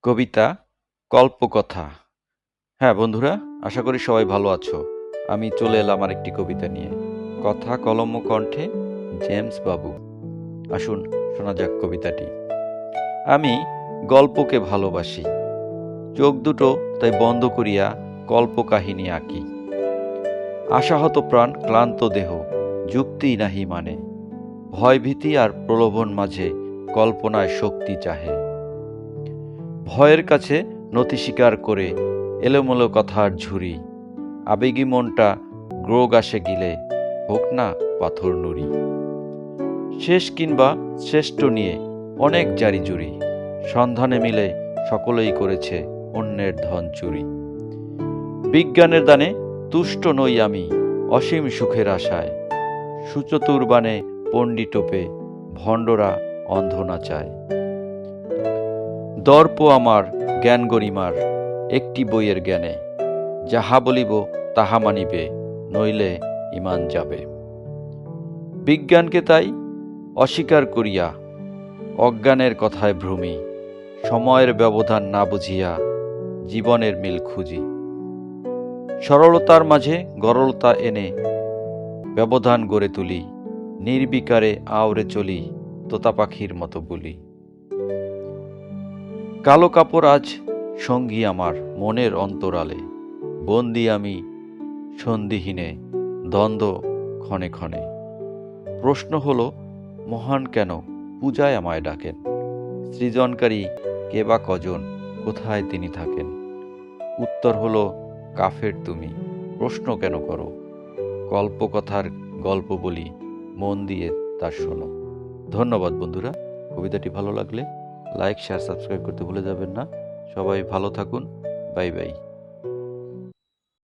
কবিতা কল্পকথা। হ্যাঁ বন্ধুরা, আশা করি সবাই ভালো আছো। আমি চলে এলাম আর একটি কবিতা নিয়ে। কথা কলম ও কণ্ঠে জেমস বাবু। আসুন শোনা যাক কবিতাটি। আমি গল্পকে ভালোবাসি, চোখ দুটো তাই বন্ধ করিয়া কল্পকাহিনী আঁকি। আশাহত প্রাণ, ক্লান্ত দেহ, যুক্তি নাহি মানে, ভয়ভীতি আর প্রলোভন মাঝে কল্পনায় শক্তি চাহে। ভয়ের কাছে নতি স্বীকার করে এলোমেলো কথার ঝুরি, আবেগী মনটা গ্রোগ আসে গিলে, হোক না পাথর নুড়ি। শেষ কিংবা শ্রেষ্ঠ নিয়ে অনেক জারি জুরি, সন্ধানে মিলে সকলেই করেছে অন্যের ধন চুরি। বিজ্ঞানের দানে তুষ্ট নই আমি, অসীম সুখের আশায়, সুচতুর বানে পণ্ডিটোপে ভণ্ডরা অন্ধ না চায়। দর্প আমার জ্ঞান গরিমার একটি বইয়ের জ্ঞানে, যাহা বলিব তাহা মানিবে, নইলে ইমান যাবে। বিজ্ঞানকে তাই অস্বীকার করিয়া অজ্ঞানের কথায় ভ্রমি, সময়ের ব্যবধান না বুঝিয়া জীবনের মিল খুঁজি। সরলতার মাঝে গরলতা এনে ব্যবধান গড়ে তুলি, নির্বিকারে আওড়ে চলি তোতা পাখির মতো বলি। কালো কাপড় আজ সঙ্গী আমার মনের অন্তরালে, বন্দি আমি সন্দিহীনে দ্বন্দ্ব ক্ষণে ক্ষণে। প্রশ্ন হলো, মহান কেন পূজায় আমায় ডাকেন? সৃজনকারী কে বা কজন, কোথায় তিনি থাকেন? উত্তর হলো, কাফের তুমি প্রশ্ন কেন করো? কল্পকথার গল্প বলি, মন দিয়ে তা শোনো। ধন্যবাদ বন্ধুরা। কবিতাটি ভালো লাগলে লাইক, শেয়ার, সাবস্ক্রাইব করতে ভুলে যাবেন না। সবাই ভালো থাকুন। Bye bye.